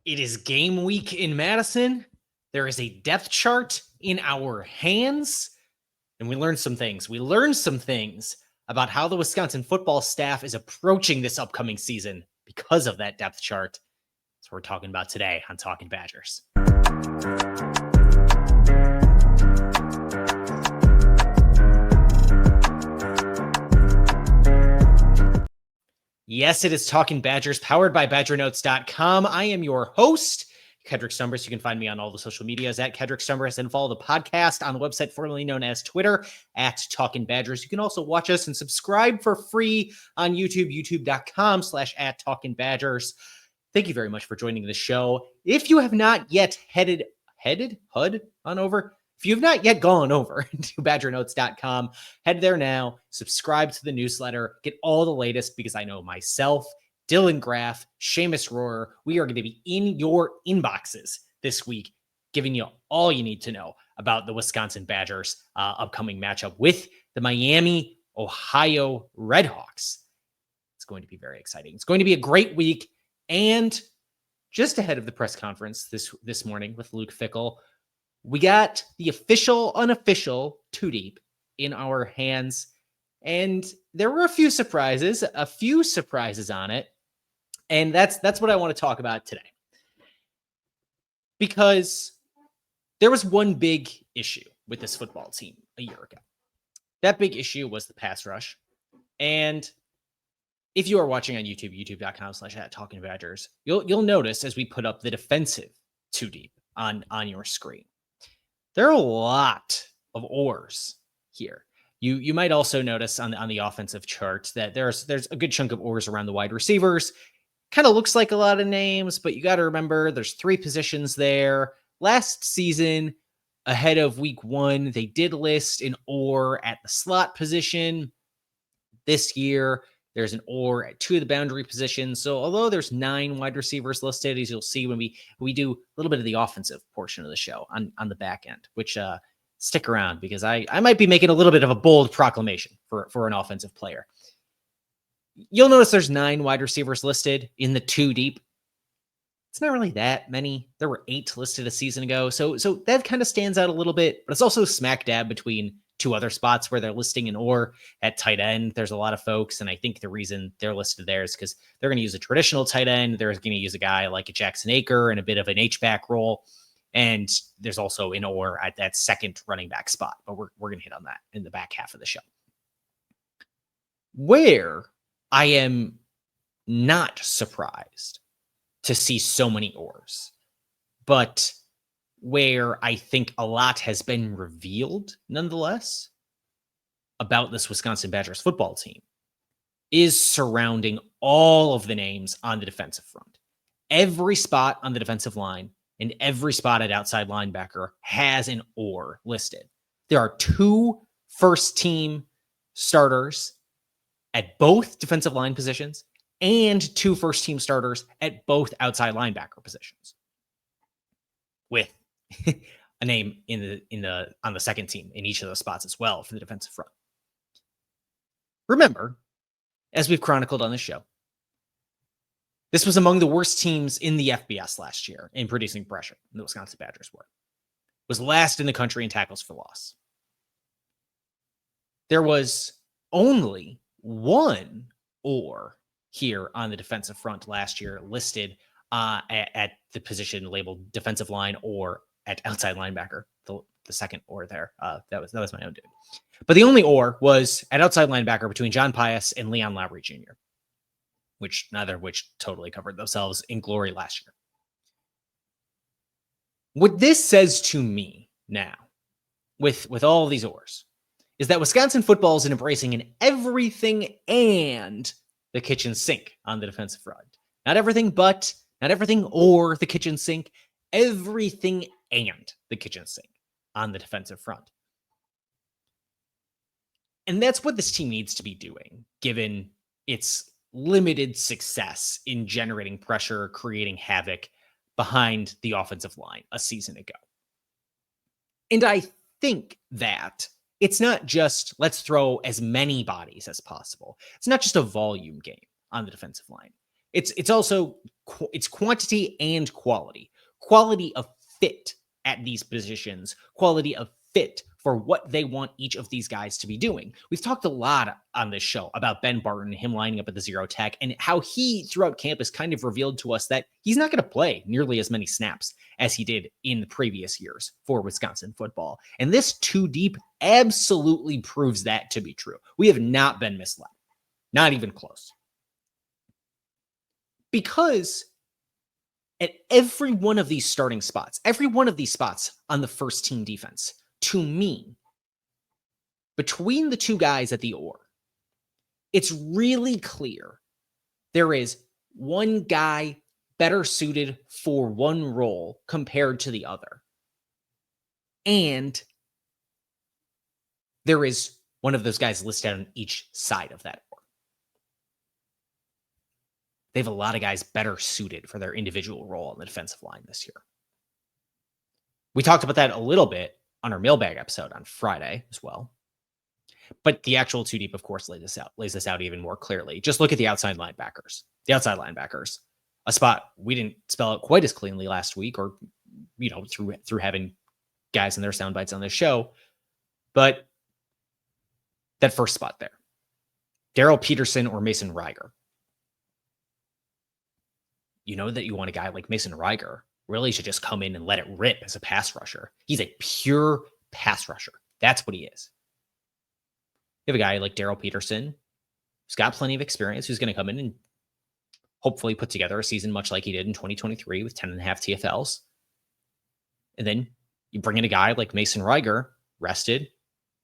It is game week in Madison. There is a depth chart in our hands, and we learned some things. We learned some things about how the Wisconsin football staff is approaching this upcoming season because of that depth chart. That's what we're talking about today on Talking Badgers. Yes, it is Talking Badgers, powered by BadgerNotes.com. I am your host, Kedrick Stumbers. You can find me on all the social medias at Kedrick Stumbers and follow the podcast on the website formerly known as Twitter at Talking Badgers. You can also watch us and subscribe for free on YouTube, youtube.com/at Talking Badgers. Thank you very much for joining the show. If you have not yet headed on over, if you've not yet gone over to BadgerNotes.com, head there now, subscribe to the newsletter, get all the latest, because I know myself, Dylan Graff, Seamus Rohrer, we are going to be in your inboxes this week, giving you all you need to know about the Wisconsin Badgers' upcoming matchup with the Miami, Ohio Redhawks. It's going to be very exciting. It's going to be a great week. And just ahead of the press conference this morning with Luke Fickell, we got the official, unofficial two deep in our hands. And there were a few surprises on it. And that's what I want to talk about today. Because there was one big issue with this football team a year ago. That big issue was the pass rush. And if you are watching on YouTube, youtube.com/@TalkingBadgers, you'll notice as we put up the defensive two deep on your screen. There are a lot of oars here. You might also notice on the offensive chart that there's a good chunk of oars around the wide receivers. Kind of looks like a lot of names, but you got to remember there's 3 positions there. Last season, ahead of week 1, they did list an oar at the slot position. This year, there's an oar at 2 of the boundary positions. So although there's 9 wide receivers listed, as you'll see when we do a little bit of the offensive portion of the show on the back end, which stick around because I might be making a little bit of a bold proclamation for an offensive player. You'll notice there's 9 wide receivers listed in the 2 deep. It's not really that many. There were 8 listed a season ago. So that kind of stands out a little bit, but it's also smack dab between 2 other spots where they're listing an oar at tight end. There's a lot of folks, and I think the reason they're listed there is because they're going to use a traditional tight end. They're going to use a guy like a Jackson Aker and a bit of an H-back role. And there's also an oar at that second running back spot, but we're going to hit on that in the back half of the show. Where I am not surprised to see so many oars, but where I think a lot has been revealed nonetheless about this Wisconsin Badgers football team is surrounding all of the names on the defensive front. Every spot on the defensive line and every spot at outside linebacker has an oar listed. There are 2 first-team starters at both defensive line positions and 2 first-team starters at both outside linebacker positions, with a name on the second team in each of those spots as well for the defensive front. Remember, as we've chronicled on the show, this was among the worst teams in the FBS last year in producing pressure. The Wisconsin Badgers was last in the country in tackles for loss. There was only 1 oar here on the defensive front last year listed at the position labeled defensive line or at outside linebacker, the second oar there. That was my own dude. But the only oar was at outside linebacker between John Pius and Leon Lowry Jr., neither of which totally covered themselves in glory last year. What this says to me now, with all of these oars, is that Wisconsin football is embracing an everything and the kitchen sink on the defensive front. Not everything or the kitchen sink, everything and the kitchen sink on the defensive front. And that's what this team needs to be doing, given its limited success in generating pressure, creating havoc behind the offensive line a season ago. And I think that it's not just let's throw as many bodies as possible. It's not just a volume game on the defensive line. It's also it's quantity and quality. Quality of fit at these positions, quality of fit for what they want each of these guys to be doing. We've talked a lot on this show about Ben Barton, him lining up at the zero tech, and how he throughout camp has kind of revealed to us that he's not going to play nearly as many snaps as he did in the previous years for Wisconsin football. And this two deep absolutely proves that to be true. We have not been misled, not even close. Because at every one of these starting spots, every one of these spots on the first team defense, to me, between the two guys at the oar, it's really clear there is one guy better suited for one role compared to the other. And there is one of those guys listed on each side of that oar. They have a lot of guys better suited for their individual role on the defensive line this year. We talked about that a little bit on our mailbag episode on Friday as well. But the actual two deep, of course, lays this out even more clearly. Just look at the outside linebackers. The outside linebackers, a spot we didn't spell out quite as cleanly last week, or through having guys in their sound bites on this show. But that first spot there, Daryl Peterson or Mason Reiger. You know that you want a guy like Mason Reiger really should just come in and let it rip as a pass rusher. He's a pure pass rusher. That's what he is. You have a guy like Daryl Peterson, who's got plenty of experience, who's going to come in and hopefully put together a season much like he did in 2023 with 10.5 TFLs. And then you bring in a guy like Mason Reiger, rested,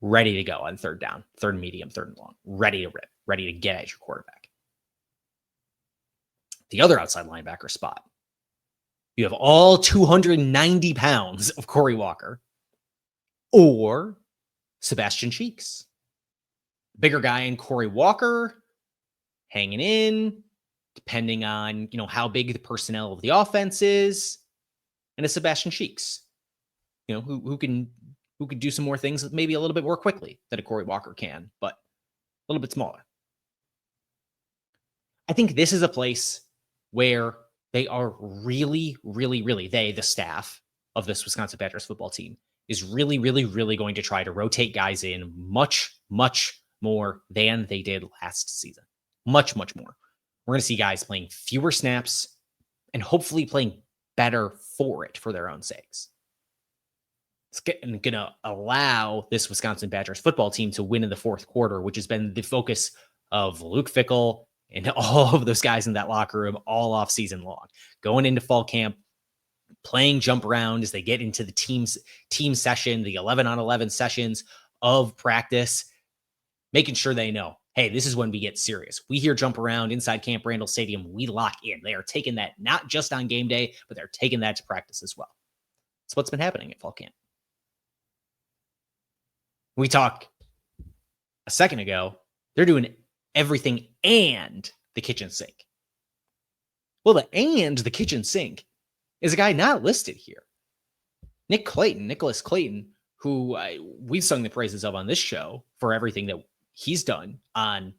ready to go on third down, third and medium, third and long, ready to rip, ready to get at your quarterback. The other outside linebacker spot, you have all 290 pounds of Corey Walker or Sebastian Cheeks. Bigger guy in Corey Walker, hanging in, depending on, how big the personnel of the offense is, and a Sebastian Cheeks, who can do some more things maybe a little bit more quickly than a Corey Walker can, but a little bit smaller. I think this is a place where they are really, really, really, the staff of this Wisconsin Badgers football team is really, really, really going to try to rotate guys in much, much more than they did last season. Much, much more. We're going to see guys playing fewer snaps and hopefully playing better for it for their own sakes. It's going to allow this Wisconsin Badgers football team to win in the fourth quarter, which has been the focus of Luke Fickell and all of those guys in that locker room all off season long. Going into fall camp, playing jump around as they get into the team session, the 11-on-11 sessions of practice, making sure they know, hey, this is when we get serious. We hear jump around inside Camp Randall Stadium, we lock in. They are taking that not just on game day, but they're taking that to practice as well. That's what's been happening at fall camp. We talked a second ago, they're doing everything and the kitchen sink. Well, the kitchen sink is a guy not listed here. Nicholas Clayton, who we've sung the praises of on this show for everything that he's done on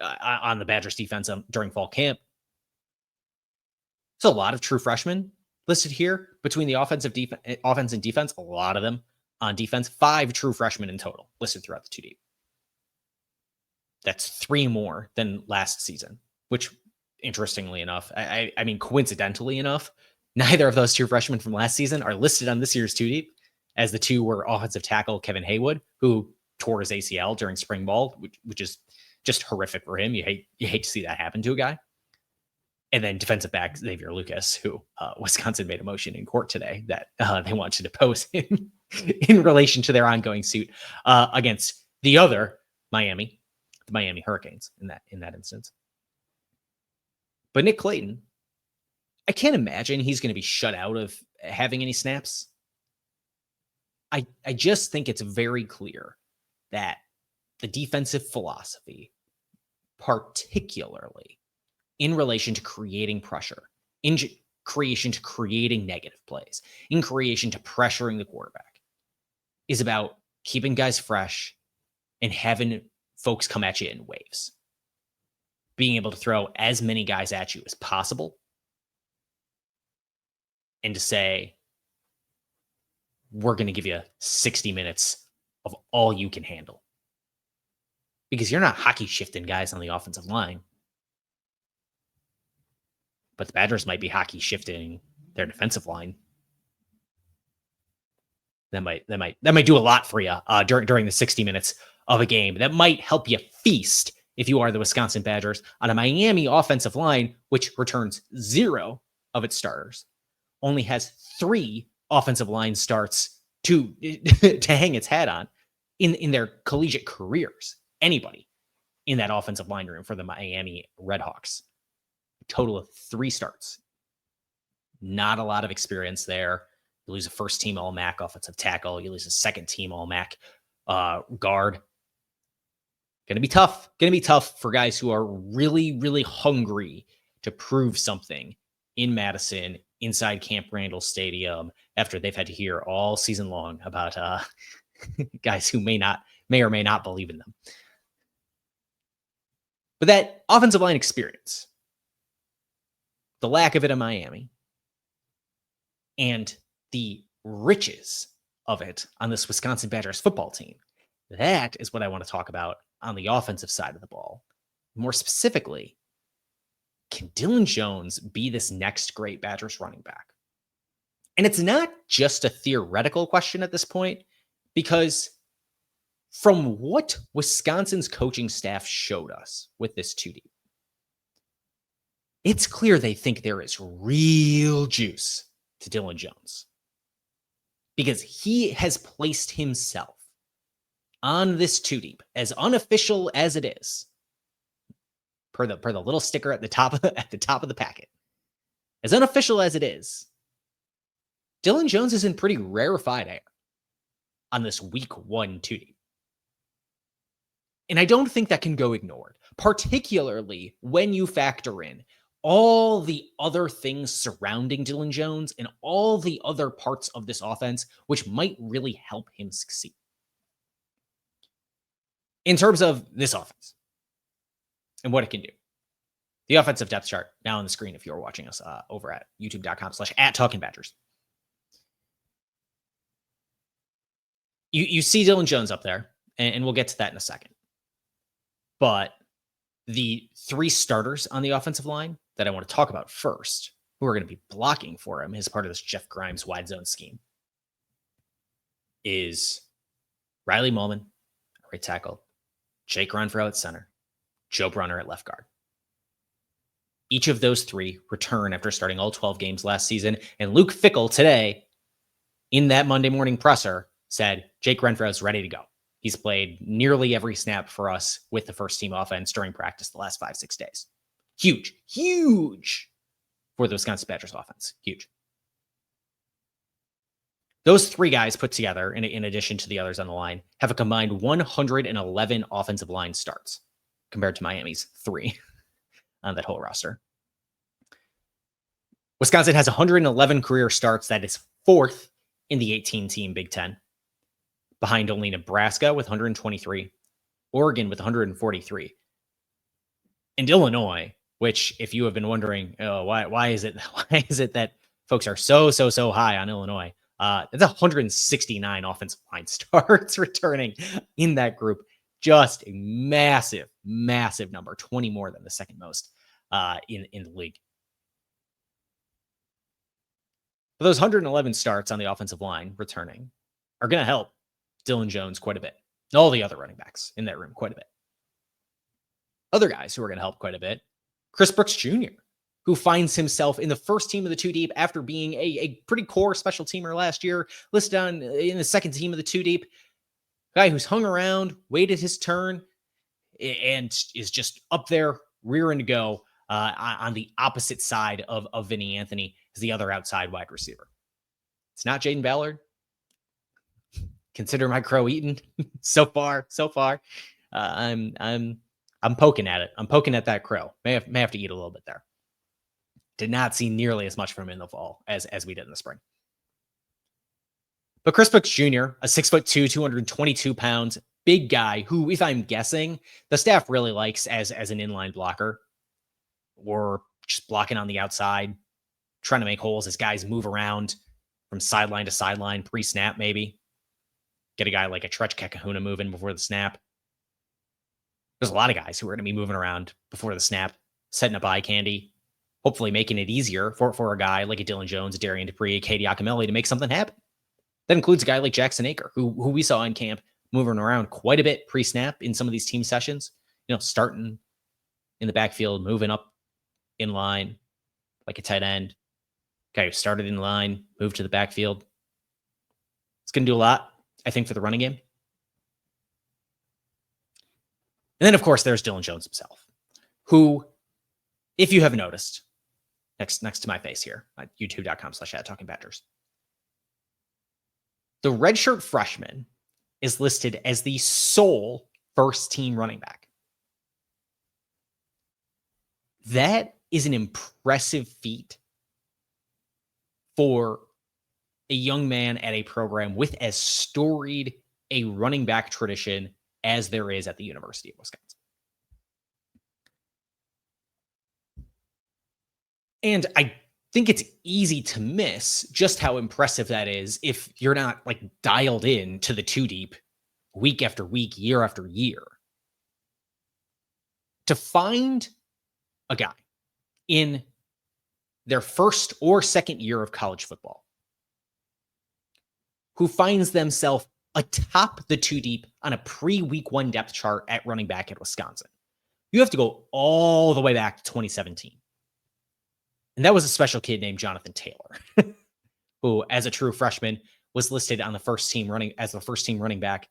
the Badgers defense during fall camp. There's a lot of true freshmen listed here between the offense and defense, a lot of them on defense, 5 true freshmen in total listed throughout the 2 deep. That's 3 more than last season, which interestingly enough, I mean, coincidentally enough, neither of those true freshmen from last season are listed on this year's 2 deep, as the 2 were offensive tackle Kevin Haywood, who tore his ACL during spring ball, which is just horrific for him. You hate to see that happen to a guy. And then defensive back Xavier Lucas, who Wisconsin made a motion in court today that they want to depose him in relation to their ongoing suit against the other the Miami Hurricanes in that instance. But Nick Clayton, I can't imagine he's going to be shut out of having any snaps. I just think it's very clear that the defensive philosophy, particularly in relation to creating pressure, in creation to creating negative plays, in creation to pressuring the quarterback, is about keeping guys fresh and having folks come at you in waves. being able to throw as many guys at you as possible and to say, we're going to give you 60 minutes of all you can handle. Because you're not hockey shifting guys on the offensive line. But the Badgers might be hockey shifting their defensive line. That might do a lot for you during the 60 minutes of a game. That might help you feast if you are the Wisconsin Badgers on a Miami offensive line, which returns 0 of its starters, only has 3 offensive line starts to hang its hat on in their collegiate careers. Anybody in that offensive line room for the Miami Redhawks. A total of 3 starts. Not a lot of experience there. You lose a first-team All-MAC offensive tackle. You lose a second-team All-MAC guard. Going to be tough. Going to be tough for guys who are really, really hungry to prove something in Madison, inside Camp Randall Stadium, after they've had to hear all season long about guys who may or may not believe in them. But that offensive line experience, the lack of it in Miami, and the riches of it on this Wisconsin Badgers football team, that is what I want to talk about on the offensive side of the ball. More specifically, can Dilin Jones be this next great Badgers running back? And it's not just a theoretical question at this point, because from what Wisconsin's coaching staff showed us with this 2 deep, it's clear they think there is real juice to Dilin Jones, because he has placed himself on this 2 deep, as unofficial as it is, per the little sticker at the top of the packet. As unofficial as it is, Dilin Jones is in pretty rarefied air on this week 1 2 deep. And I don't think that can go ignored, particularly when you factor in all the other things surrounding Dilin Jones and all the other parts of this offense, which might really help him succeed. In terms of this offense and what it can do, the offensive depth chart now on the screen if you're watching us over at youtube.com/@TalkingBadgers. You see Dilin Jones up there, and we'll get to that in a second. But the 3 starters on the offensive line that I want to talk about first, who are going to be blocking for him as part of this Jeff Grimes wide zone scheme, is Riley Mullman, right tackle, Jake Renfro at center, Joe Brunner at left guard. Each of those 3 return after starting all 12 games last season. And Luke Fickell today, in that Monday morning presser, said Jake Renfro is ready to go. He's played nearly every snap for us with the first team offense during practice the last 5-6 days. Huge for the Wisconsin Badgers offense. Huge. Those 3 guys put together, in addition to the others on the line, have a combined 111 offensive line starts compared to Miami's 3 on that whole roster. Wisconsin has 111 career starts. That is 4th in the 18-team Big Ten, behind only Nebraska with 123, Oregon with 143, and Illinois, which, if you have been wondering, why is it that folks are so high on Illinois? It's 169 offensive line starts returning in that group. Just a massive number, 20 more than the second most in the league. But those 111 starts on the offensive line returning are going to help Dilin Jones quite a bit. All the other running backs in that room quite a bit. Other guys who are going to help quite a bit, Chris Brooks Jr., who finds himself in the first team of the 2 deep after being a pretty core special teamer last year, listed in the second team of the 2 deep. Guy who's hung around, waited his turn, and is just up there, rearing to go on the opposite side of Vinny Anthony as the other outside wide receiver. It's not Jaden Ballard. Consider my crow eaten so far. I'm poking at it. I'm poking at that crow. May have to eat a little bit there. Did not see nearly as much from him in the fall as we did in the spring. But Chris Brooks Jr., a 6'2", 222 pounds, big guy who, if I'm guessing, the staff really likes as an inline blocker. or just blocking on the outside, trying to make holes as guys move around from sideline to sideline, pre-snap maybe. Get a guy like a Trech Kahuna moving before the snap. There's a lot of guys who are going to be moving around before the snap, setting up eye candy, hopefully making it easier for a guy like a Dilin Jones, a Darian Dupree, a Katie Akamelli to make something happen. That includes a guy like Jackson Aker, who we saw in camp moving around quite a bit pre-snap in some of these team sessions, starting in the backfield, moving up in line like a tight end. Guy who started in line, moved to the backfield. It's going to do a lot, I think, for the running game. And then, of course, there's Dilin Jones himself, who, if you have noticed, next to my face here at youtube.com/@talkingbadgers, the redshirt freshman is listed as the sole first-team running back. That is an impressive feat for a young man at a program with as storied a running back tradition as there is at the University of Wisconsin. And I think it's easy to miss just how impressive that is if you're not like dialed in to the two deep week after week, year after year. To find a guy in their first or second year of college football who finds themselves atop the two deep on a pre-week 1 depth chart at running back at Wisconsin, you have to go all the way back to 2017. And that was a special kid named Jonathan Taylor, who, as a true freshman, was listed on the first team running back.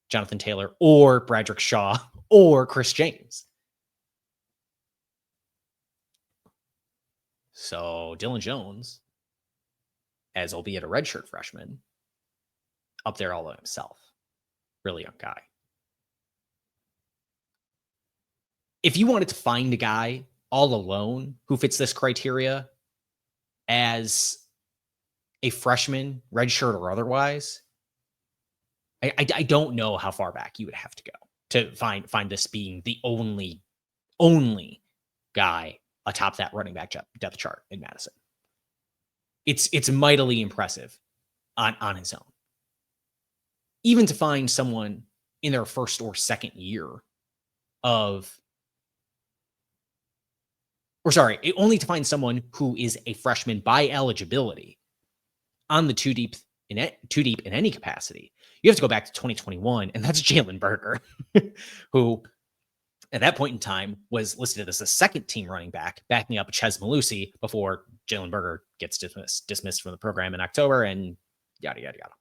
Jonathan Taylor or Bradrick Shaw or Chris James. So Dilin Jones, as albeit a redshirt freshman, up there all by himself. Really young guy. If you wanted to find a guy all alone who fits this criteria as a freshman, redshirt or otherwise, I don't know how far back you would have to go to find this being the only guy atop that running back depth chart in Madison. It's mightily impressive on his own. Even to find someone in their first or second year only to find someone who is a freshman by eligibility on the two deep in any capacity. You have to go back to 2021, and that's Jalen Berger, who at that point in time was listed as a second team running back, backing up Chez Malusi before Jalen Berger gets dismissed from the program in October, and yada, yada, yada.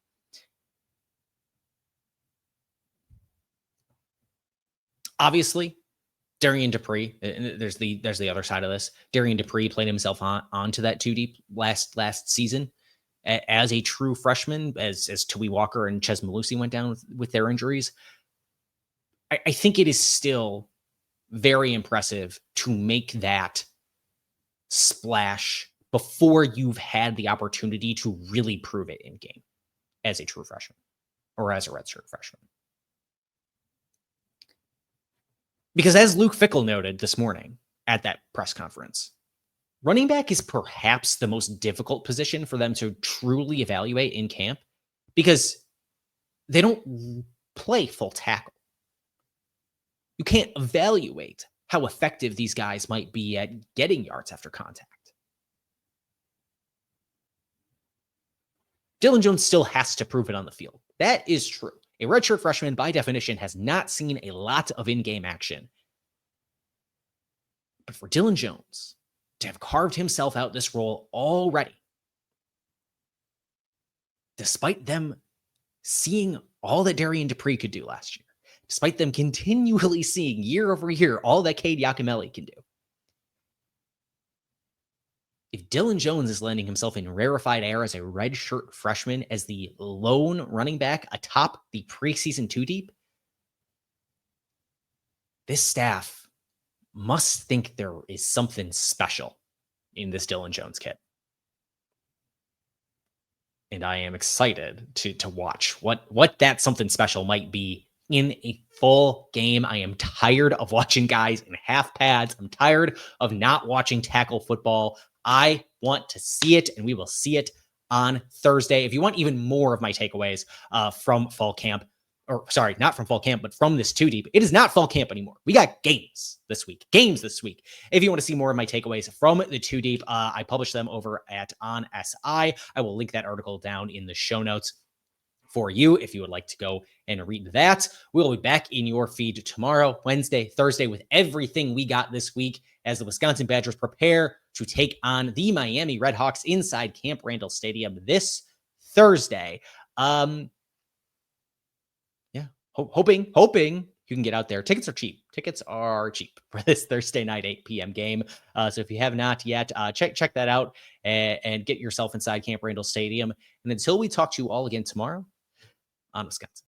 Obviously, Darian Dupree, there's the other side of this. Darian Dupree played himself onto that two deep last season as a true freshman, as Tui Walker and Chez Malusi went down with their injuries. I think it is still very impressive to make that splash before you've had the opportunity to really prove it in game as a true freshman or as a redshirt freshman. Because as Luke Fickell noted this morning at that press conference, running back is perhaps the most difficult position for them to truly evaluate in camp because they don't play full tackle. You can't evaluate how effective these guys might be at getting yards after contact. Dilin Jones still has to prove it on the field. That is true. A redshirt freshman, by definition, has not seen a lot of in-game action. But for Dilin Jones to have carved himself out this role already, despite them seeing all that Darian Dupree could do last year, despite them continually seeing year over year all that Cade Yakimelli can do, if Dilin Jones is landing himself in rarefied air as a redshirt freshman, as the lone running back atop the preseason two deep, this staff must think there is something special in this Dilin Jones kid. And I am excited to watch what that something special might be in a full game. I am tired of watching guys in half pads. I'm tired of not watching tackle football. I want to see it, and we will see it on Thursday. If you want even more of my takeaways from fall camp, or sorry, not from fall camp, but from this 2 deep, it is not fall camp anymore. We got games this week. If you want to see more of my takeaways from the 2 deep, I publish them over at On SI. I will link that article down in the show notes for you if you would like to go and read that. We'll be back in your feed tomorrow, Wednesday, Thursday, with everything we got this week as the Wisconsin Badgers prepare to take on the Miami Redhawks inside Camp Randall Stadium this Thursday. Hoping you can get out there. Tickets are cheap for this Thursday night 8 p.m. game. So if you have not yet, check that out and get yourself inside Camp Randall Stadium. And until we talk to you all again tomorrow, on Wisconsin.